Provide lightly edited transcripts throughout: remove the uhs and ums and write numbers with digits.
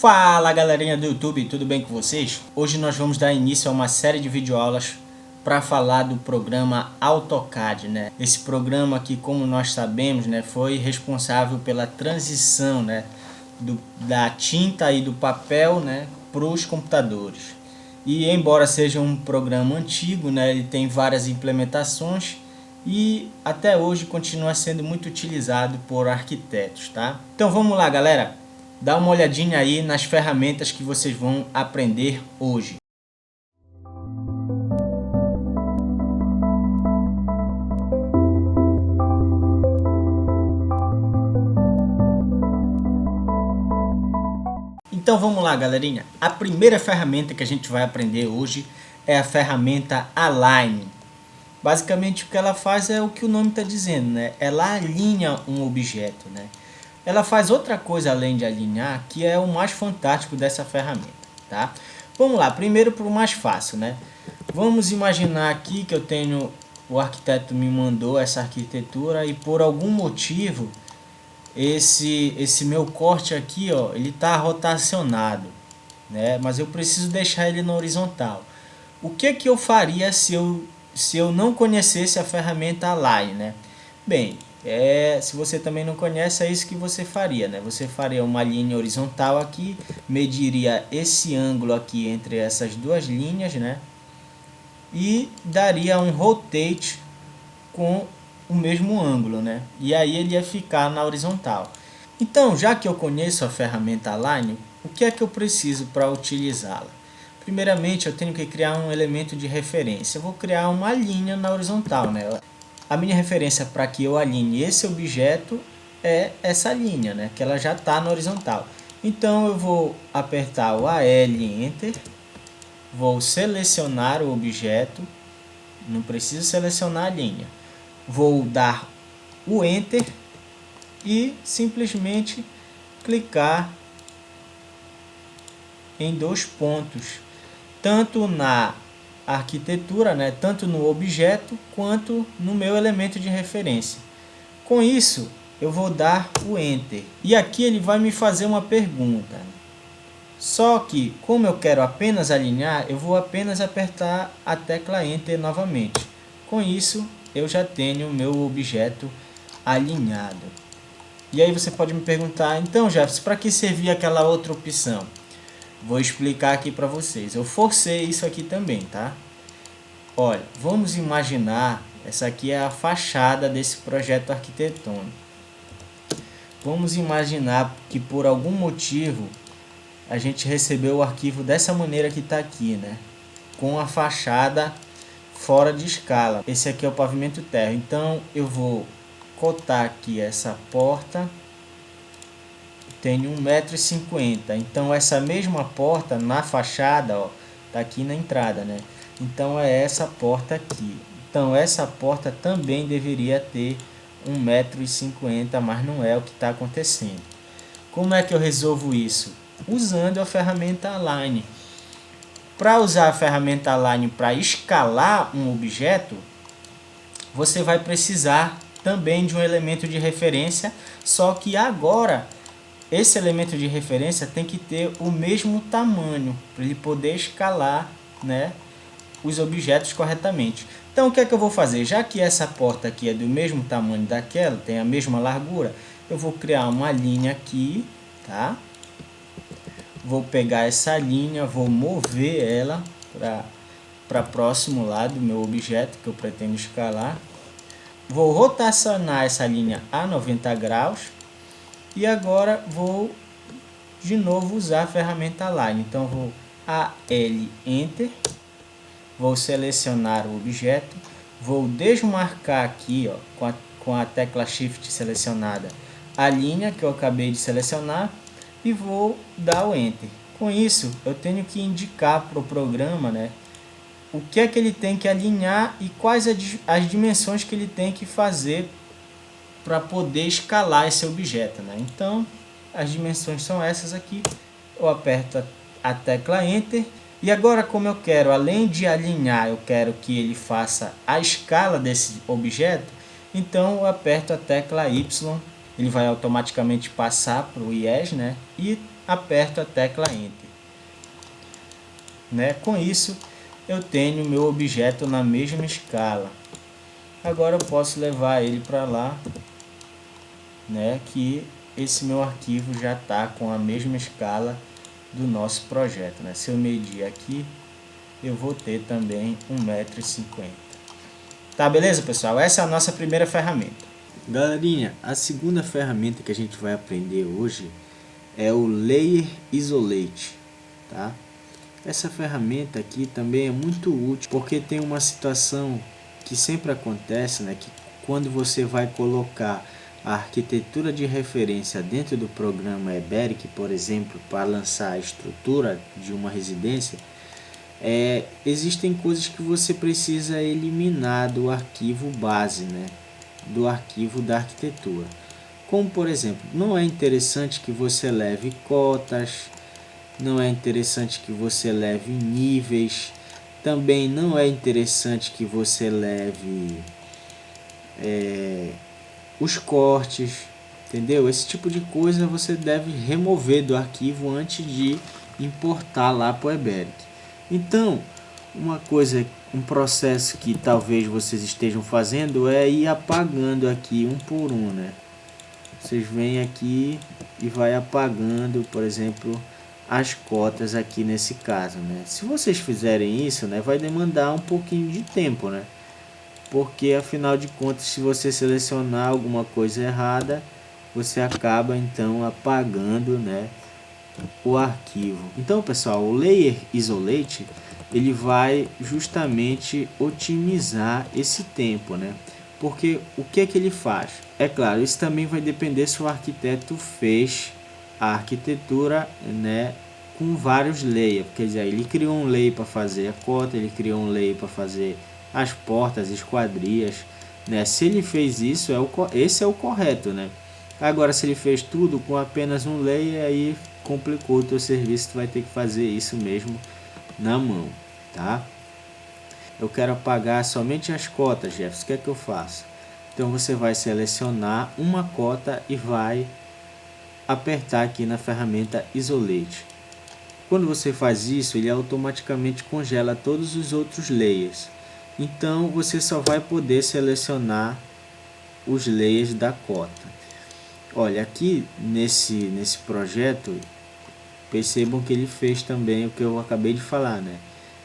Fala galerinha do YouTube, tudo bem com vocês? Hoje nós vamos dar início a uma série de videoaulas para falar do programa AutoCAD, né? Esse programa que, como nós sabemos, né, foi responsável pela transição, né, da tinta e do papel, né, para os computadores. E embora seja um programa antigo, né, ele tem várias implementações e até hoje continua sendo muito utilizado por arquitetos, tá? Então vamos lá, galera. Dá uma olhadinha aí nas ferramentas que vocês vão aprender hoje. Então vamos lá, galerinha. A primeira ferramenta que a gente vai aprender hoje é a ferramenta Align. Basicamente o que ela faz é o que o nome está dizendo, né? Ela alinha um objeto, né? Ela faz outra coisa além de alinhar, que é o mais fantástico dessa ferramenta, tá? Vamos lá, primeiro para o mais fácil, né? Vamos imaginar aqui que eu tenho, o arquiteto me mandou essa arquitetura e por algum motivo esse meu corte aqui, ó, ele está rotacionado, né? Mas eu preciso deixar ele na horizontal. O que eu faria se eu não conhecesse a ferramenta Align, né? Bem, se você também não conhece, é isso que você faria, né? Você faria uma linha horizontal aqui, mediria esse ângulo aqui entre essas duas linhas, né? E daria um rotate com o mesmo ângulo, né? E aí ele ia ficar na horizontal. Então, já que eu conheço a ferramenta Align, o que é que eu preciso para utilizá-la? Primeiramente, eu tenho que criar um elemento de referência. Eu vou criar uma linha na horizontal, né? A minha referência para que eu alinhe esse objeto é essa linha, né? Que ela já está na horizontal. Então eu vou apertar o AL Enter, vou selecionar o objeto, não preciso selecionar a linha. Vou dar o Enter e simplesmente clicar em dois pontos, tanto na arquitetura, né, tanto no objeto quanto no meu elemento de referência. Com isso, eu vou dar o Enter. E aqui ele vai me fazer uma pergunta. Só que, como eu quero apenas alinhar, eu vou apenas apertar a tecla Enter novamente. Com isso, eu já tenho o meu objeto alinhado. E aí você pode me perguntar, então Jefferson, para que servia aquela outra opção? Vou explicar aqui para vocês. Eu forcei isso aqui também, tá? Olha, vamos imaginar, essa aqui é a fachada desse projeto arquitetônico. Vamos imaginar que por algum motivo a gente recebeu o arquivo dessa maneira que está aqui, né? Com a fachada fora de escala. Esse aqui é o pavimento térreo. Então eu vou cotar aqui essa porta. Tem 1,50 m. Então essa mesma porta na fachada, ó, tá aqui na entrada, né? Então é essa porta aqui. Então essa porta também deveria ter 1,50 m, mas não é o que está acontecendo. Como é que eu resolvo isso? Usando a ferramenta Align. Para usar a ferramenta Align para escalar um objeto, você vai precisar também de um elemento de referência, só que agora esse elemento de referência tem que ter o mesmo tamanho para ele poder escalar, né, os objetos corretamente. Então o que é que eu vou fazer? Já que essa porta aqui é do mesmo tamanho daquela, tem a mesma largura, eu vou criar uma linha aqui, tá? Vou pegar essa linha, vou mover ela para próximo lado do meu objeto que eu pretendo escalar. Vou rotacionar essa linha a 90 graus. E agora vou de novo usar a ferramenta Align. Então vou AL Enter, vou selecionar o objeto, vou desmarcar aqui, ó, com a tecla Shift selecionada a linha que eu acabei de selecionar e vou dar o Enter. Com isso eu tenho que indicar para o programa, né, o que é que ele tem que alinhar e quais as dimensões que ele tem que fazer para poder escalar esse objeto, né? Então as dimensões são essas aqui. Eu aperto a tecla Enter e agora, como eu quero, além de alinhar, eu quero que ele faça a escala desse objeto, então eu aperto a tecla Y. Ele vai automaticamente passar para o IES, né? E aperto a tecla Enter. Né? Com isso, eu tenho meu objeto na mesma escala. Agora eu posso levar ele para lá, né? Que esse meu arquivo já está com a mesma escala do nosso projeto. Né? Se eu medir aqui, eu vou ter também 1,50 m. Tá, beleza, pessoal? Essa é a nossa primeira ferramenta. Galerinha, a segunda ferramenta que a gente vai aprender hoje é o Layer Isolate, tá? Essa ferramenta aqui também é muito útil porque tem uma situação que sempre acontece, né? Que quando você vai colocar a arquitetura de referência dentro do programa EBERIC, por exemplo, para lançar a estrutura de uma residência, existem coisas que você precisa eliminar do arquivo base, né? Do arquivo da arquitetura. Como, por exemplo, não é interessante que você leve cotas, não é interessante que você leve níveis, também não é interessante que você leve os cortes, entendeu? Esse tipo de coisa você deve remover do arquivo antes de importar lá para o EBERIC. Então, um processo que talvez vocês estejam fazendo é ir apagando aqui um por um, né? Vocês vêm aqui e vai apagando, por exemplo, as cotas aqui nesse caso, né? Se vocês fizerem isso, né, vai demandar um pouquinho de tempo, né? Porque afinal de contas, se você selecionar alguma coisa errada, você acaba então apagando, né, o arquivo. Então, pessoal, o Layer Isolate ele vai justamente otimizar esse tempo, né? Porque o que é que ele faz? É claro, isso também vai depender se o arquiteto fez a arquitetura, né, com vários layers. Quer dizer, ele criou um layer para fazer a cota, ele criou um layer para fazer as portas, esquadrias, né? Se ele fez isso, esse é o correto, né? Agora, se ele fez tudo com apenas um layer, aí complicou o teu serviço, tu vai ter que fazer isso mesmo na mão, tá? Eu quero apagar somente as cotas, Jefferson, o que é que eu faço? Então você vai selecionar uma cota e vai apertar aqui na ferramenta Isolate. Quando você faz isso, ele automaticamente congela todos os outros layers. Então você só vai poder selecionar os layers da cota. Olha, aqui nesse projeto, percebam que ele fez também o que eu acabei de falar, né?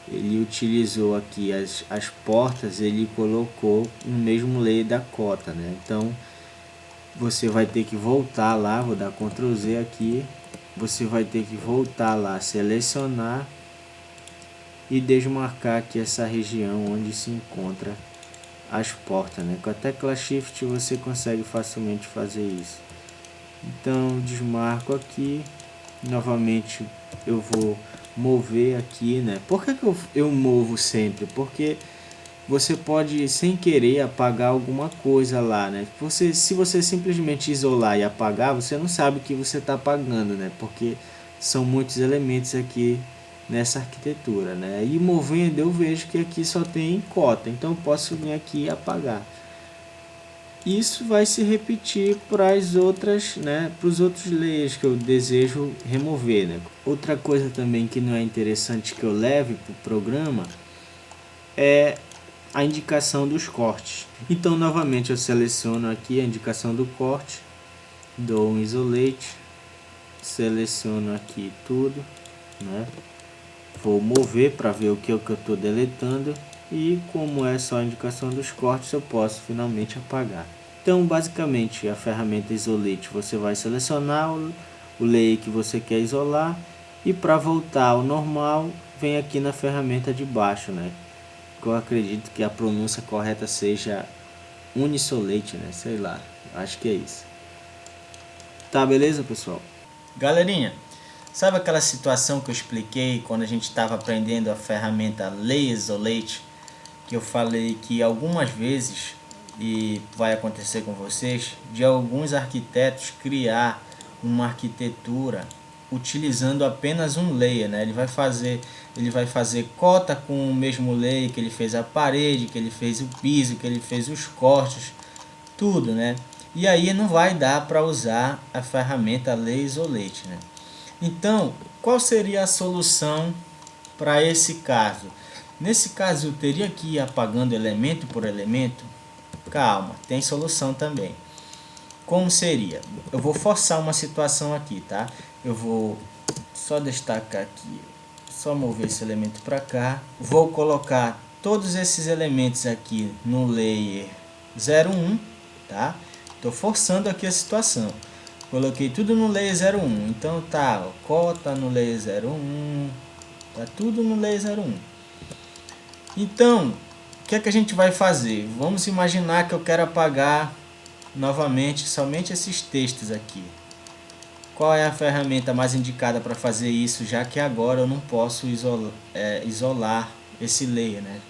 Ele utilizou aqui as portas, ele colocou no mesmo layer da cota, né? Então você vai ter que voltar lá, vou dar Ctrl Z aqui, você vai ter que voltar lá, selecionar e desmarcar aqui essa região onde se encontra as portas, né? Com a tecla Shift você consegue facilmente fazer isso. Então desmarco aqui, novamente eu vou mover aqui, né? Por que eu movo sempre? Porque você pode sem querer apagar alguma coisa lá, né? Se você simplesmente isolar e apagar, você não sabe o que você está apagando, né? Porque são muitos elementos aqui nessa arquitetura, né? E movendo eu vejo que aqui só tem cota, então eu posso vir aqui e apagar. Isso vai se repetir para as outras, né, para os outros layers que eu desejo remover, né? Outra coisa também que não é interessante que eu leve para o programa é a indicação dos cortes. Então novamente eu seleciono aqui a indicação do corte, dou um isolate, seleciono aqui tudo, né? Vou mover para ver o que eu estou deletando e como é só a indicação dos cortes eu posso finalmente apagar. Então basicamente a ferramenta Isolate você vai selecionar o layer que você quer isolar e para voltar ao normal vem aqui na ferramenta de baixo, né? Eu acredito que a pronúncia correta seja Unisolate, né? Sei lá, acho que é isso. Tá, beleza, pessoal? Galerinha, sabe aquela situação que eu expliquei quando a gente estava aprendendo a ferramenta Layer Isolate? Que eu falei que algumas vezes, e vai acontecer com vocês, de alguns arquitetos criar uma arquitetura utilizando apenas um layer, né? Ele vai fazer cota com o mesmo layer que ele fez a parede, que ele fez o piso, que ele fez os cortes, tudo, né? E aí não vai dar para usar a ferramenta Layer Isolate, né? Então, qual seria a solução para esse caso? Nesse caso, eu teria que ir apagando elemento por elemento? Calma, tem solução também. Como seria? Eu vou forçar uma situação aqui, tá? Eu vou só destacar aqui, só mover esse elemento para cá. Vou colocar todos esses elementos aqui no layer 01, tá? Estou forçando aqui a situação. Coloquei tudo no layer 01. Então tá, o cota no layer 01. Tá tudo no layer 01. Então, o que é que a gente vai fazer? Vamos imaginar que eu quero apagar novamente somente esses textos aqui. Qual é a ferramenta mais indicada para fazer isso, já que agora eu não posso isolar esse layer, né?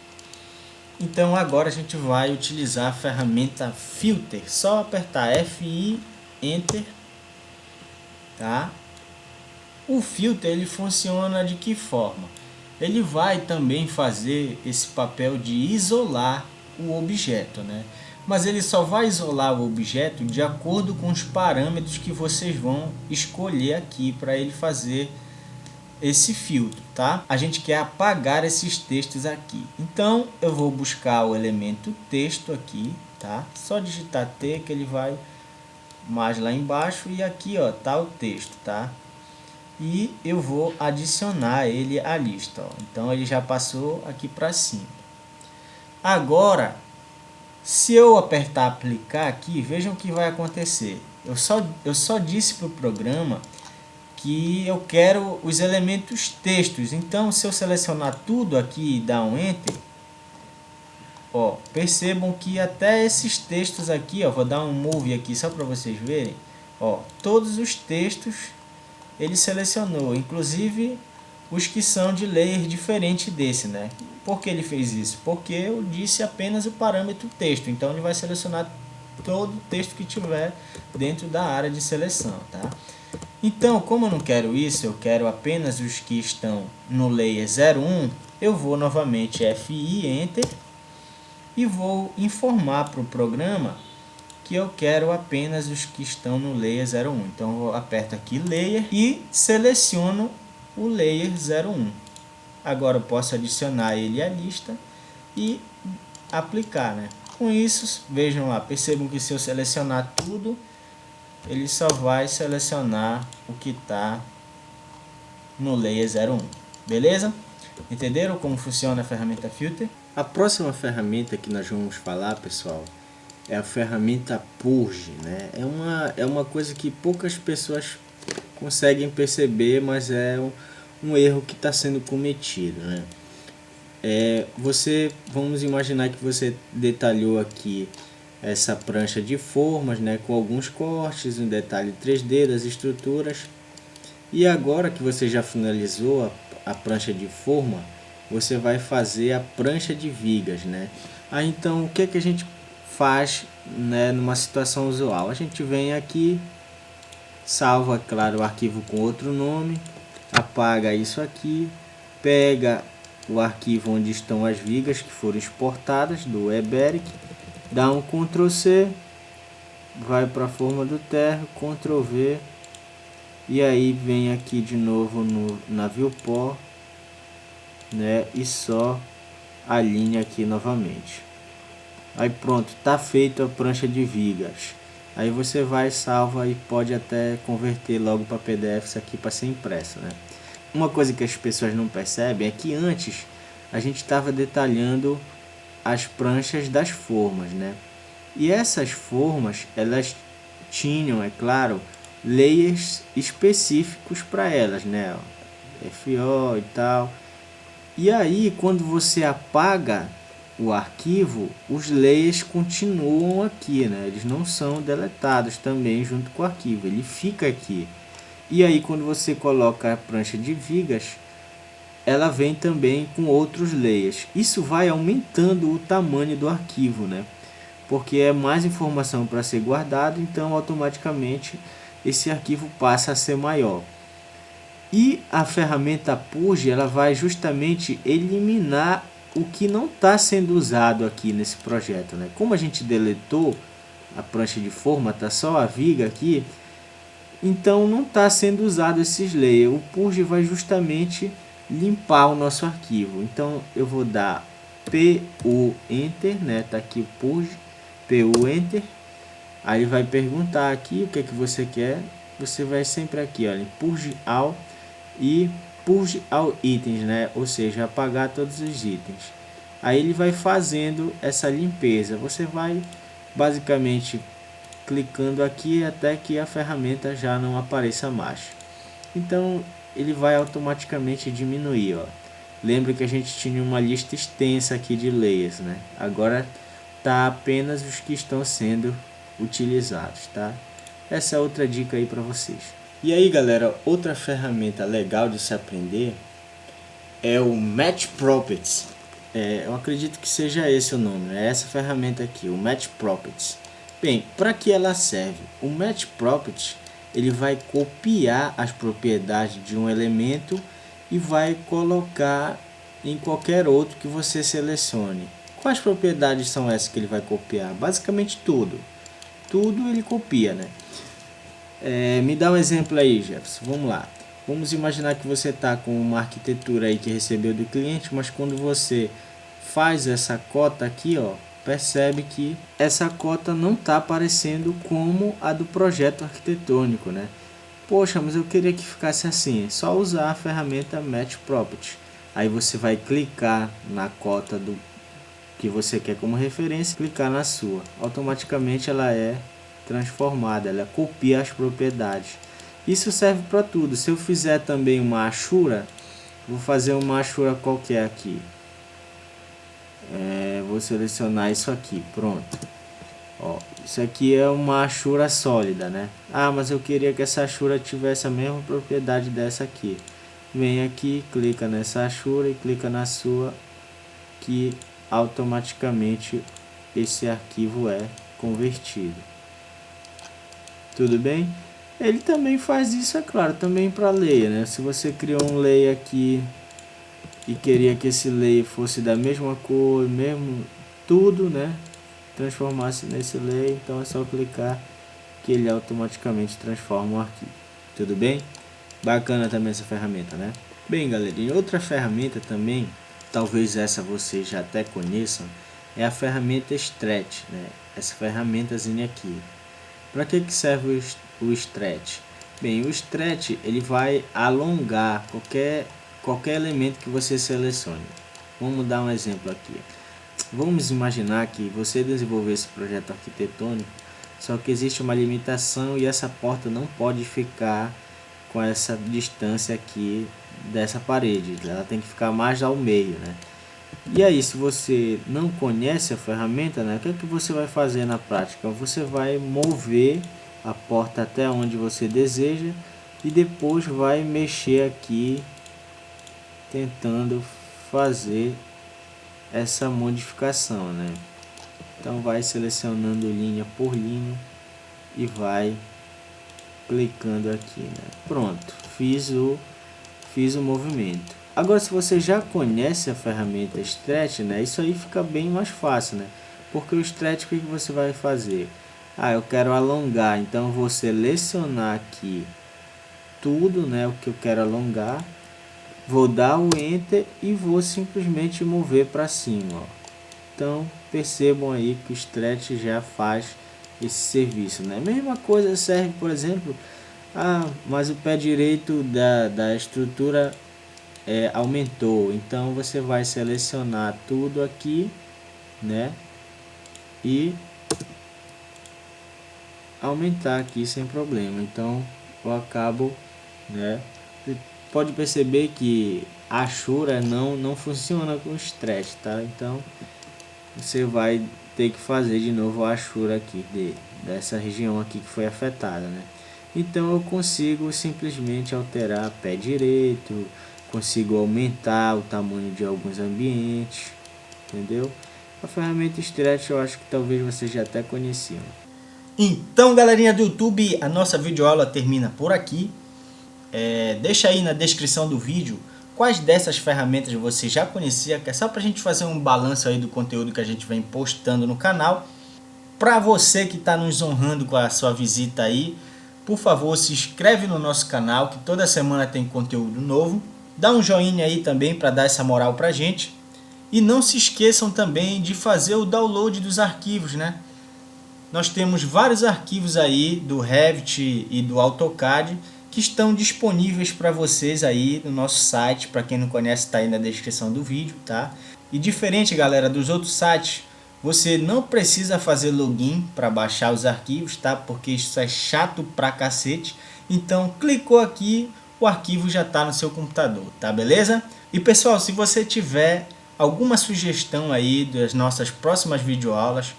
Então agora a gente vai utilizar a ferramenta Filter. Só apertar Fi, Enter, tá? O filter ele funciona de que forma? Ele vai também fazer esse papel de isolar o objeto, né? Mas ele só vai isolar o objeto de acordo com os parâmetros que vocês vão escolher aqui para ele fazer esse filtro, tá? A gente quer apagar esses textos aqui. Então eu vou buscar o elemento texto aqui, tá? Só digitar T que ele vai mais lá embaixo e aqui, ó, tá o texto, tá? E eu vou adicionar ele à lista, ó. Então ele já passou aqui para cima. Agora, se eu apertar aplicar aqui, vejam o que vai acontecer. Eu só disse para o programa que eu quero os elementos textos. Então, se eu selecionar tudo aqui e dar um Enter, ó, percebam que até esses textos aqui, ó, vou dar um Move aqui só para vocês verem, ó, todos os textos ele selecionou, inclusive os que são de layer diferente desse, né? Por que ele fez isso? Porque eu disse apenas o parâmetro texto, então ele vai selecionar todo o texto que tiver dentro da área de seleção, tá? Então, como eu não quero isso, eu quero apenas os que estão no layer 01, eu vou novamente Fi, Enter, e vou informar para o programa que eu quero apenas os que estão no layer 01. Então eu aperto aqui layer e seleciono o layer 01. Agora eu posso adicionar ele à lista e aplicar, né? Com isso, vejam lá, percebam que se eu selecionar tudo, ele só vai selecionar o que está no layer 01. Beleza? Entenderam como funciona a ferramenta Filter? A próxima ferramenta que nós vamos falar, pessoal, é a ferramenta Purge, né? É uma coisa que poucas pessoas conseguem perceber, mas é um erro que está sendo cometido, né? Vamos imaginar que você detalhou aqui essa prancha de formas, né, com alguns cortes, um detalhe 3D das estruturas. E agora que você já finalizou a prancha de forma, você vai fazer a prancha de vigas, né? Aí então o que é que a gente faz, né, numa situação usual? A gente vem aqui, salva, claro, o arquivo com outro nome, apaga isso aqui, pega o arquivo onde estão as vigas que foram exportadas do eBeric, dá um Ctrl C, vai para a forma do terra, Ctrl V, e aí vem aqui de novo na viewport, né, e só alinha aqui novamente. Aí pronto, tá feito a prancha de vigas. Aí você vai, salva e pode até converter logo para PDF isso aqui para ser impresso, né? Uma coisa que as pessoas não percebem é que antes a gente estava detalhando as pranchas das formas, né? E essas formas, elas tinham, é claro, layers específicos para elas, né? FO e tal. E aí, quando você apaga o arquivo, os layers continuam aqui, né? Eles não são deletados também junto com o arquivo, ele fica aqui. E aí, quando você coloca a prancha de vigas, ela vem também com outros layers. Isso vai aumentando o tamanho do arquivo, né? Porque é mais informação para ser guardado, então automaticamente esse arquivo passa a ser maior. E a ferramenta Purge, ela vai justamente eliminar o que não está sendo usado aqui nesse projeto, né? Como a gente deletou a prancha de forma, tá só a viga aqui, Então não está sendo usado esses layers. O purge vai justamente limpar o nosso arquivo. Então eu vou dar pu enter, né? Tá aqui o purge, pu enter. Aí vai perguntar aqui o que é que você quer. Você vai sempre aqui, olha, purge all e purge all itens, né? Ou seja, apagar todos os itens. Aí ele vai fazendo essa limpeza. Você vai basicamente clicando aqui até que a ferramenta já não apareça mais. Então ele vai automaticamente diminuir, ó. Lembra que a gente tinha uma lista extensa aqui de layers, né? Agora tá apenas os que estão sendo utilizados, tá? Essa é outra dica aí para vocês. E aí, galera, outra ferramenta legal de se aprender é o Match Properties. Eu acredito que seja esse o nome, é essa ferramenta aqui, o Match Properties. Bem, para que ela serve? O Match Properties, ele vai copiar as propriedades de um elemento e vai colocar em qualquer outro que você selecione. Quais propriedades são essas que ele vai copiar? Basicamente tudo. Tudo ele copia, né? Me dá um exemplo aí, Jefferson. Vamos lá. Vamos imaginar que você está com uma arquitetura aí que recebeu do cliente, mas quando você faz essa cota aqui, ó, percebe que essa cota não está aparecendo como a do projeto arquitetônico, né? Poxa, mas eu queria que ficasse assim. É só usar a ferramenta Match Property. Aí você vai clicar na cota do que você quer como referência, clicar na sua. Automaticamente ela é transformada, ela copia as propriedades. Isso serve para tudo. Se eu fizer também uma Ashura, vou fazer uma Ashura qualquer aqui. Vou selecionar isso aqui, pronto. Ó, isso aqui é uma Ashura sólida, né? Ah, mas eu queria que essa Ashura tivesse a mesma propriedade dessa aqui. Vem aqui, clica nessa Ashura e clica na sua, que automaticamente esse arquivo é convertido. Tudo bem? Ele também faz isso, é claro, também para layer, né? Se você criou um layer aqui e queria que esse layer fosse da mesma cor, mesmo tudo, né? Transformasse nesse layer, então é só clicar que ele automaticamente transforma o arquivo. Tudo bem? Bacana também essa ferramenta, né? Bem, galerinha, outra ferramenta também, talvez essa vocês já até conheçam, é a ferramenta Stretch, né? Essa ferramentazinha aqui. Para que serve o Stretch? Bem, o Stretch ele vai alongar qualquer elemento que você selecione. Vamos dar um exemplo aqui. Vamos imaginar que você desenvolveu esse projeto arquitetônico, só que existe uma limitação e essa porta não pode ficar com essa distância aqui dessa parede, ela tem que ficar mais ao meio, né? E aí, se você não conhece a ferramenta, né, o que é que você vai fazer na prática? Você vai mover a porta até onde você deseja e depois vai mexer aqui tentando fazer essa modificação, né? Então vai selecionando linha por linha e vai clicando aqui, né? Pronto, fiz o movimento. Agora, se você já conhece a ferramenta Stretch, né, isso aí fica bem mais fácil, né? Porque o Stretch, o que você vai fazer? Ah, eu quero alongar, então eu vou selecionar aqui tudo, né, o que eu quero alongar. Vou dar o Enter e vou simplesmente mover para cima, ó. Então, percebam aí que o Stretch já faz esse serviço, né? Mesma coisa serve, por exemplo, mas o pé direito da estrutura aumentou, então você vai selecionar tudo aqui, né, e aumentar aqui sem problema. Então eu acabo, né, você pode perceber que a Ashura não funciona com Stretch, tá? Então você vai ter que fazer de novo a Ashura aqui dessa região aqui que foi afetada, né? Então eu consigo simplesmente alterar pé direito, consigo aumentar o tamanho de alguns ambientes, entendeu? A ferramenta Stretch eu acho que talvez vocês já até conheciam. Então, galerinha do YouTube, a nossa videoaula termina por aqui. Deixa aí na descrição do vídeo quais dessas ferramentas você já conhecia, que é só pra gente fazer um balanço aí do conteúdo que a gente vem postando no canal. Para você que está nos honrando com a sua visita aí, por favor, se inscreve no nosso canal, que toda semana tem conteúdo novo. Dá um joinha aí também para dar essa moral pra gente. E não se esqueçam também de fazer o download dos arquivos, né? Nós temos vários arquivos aí do Revit e do AutoCAD que estão disponíveis para vocês aí no nosso site. Para quem não conhece, está aí na descrição do vídeo, tá? E diferente, galera, dos outros sites, você não precisa fazer login para baixar os arquivos, tá? Porque isso é chato pra cacete. Então, clicou aqui, o arquivo já está no seu computador, tá beleza? E pessoal, se você tiver alguma sugestão aí das nossas próximas videoaulas,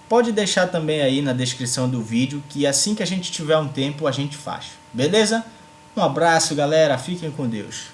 pode deixar também aí na descrição do vídeo, que assim que a gente tiver um tempo a gente faz, beleza? Um abraço, galera, fiquem com Deus.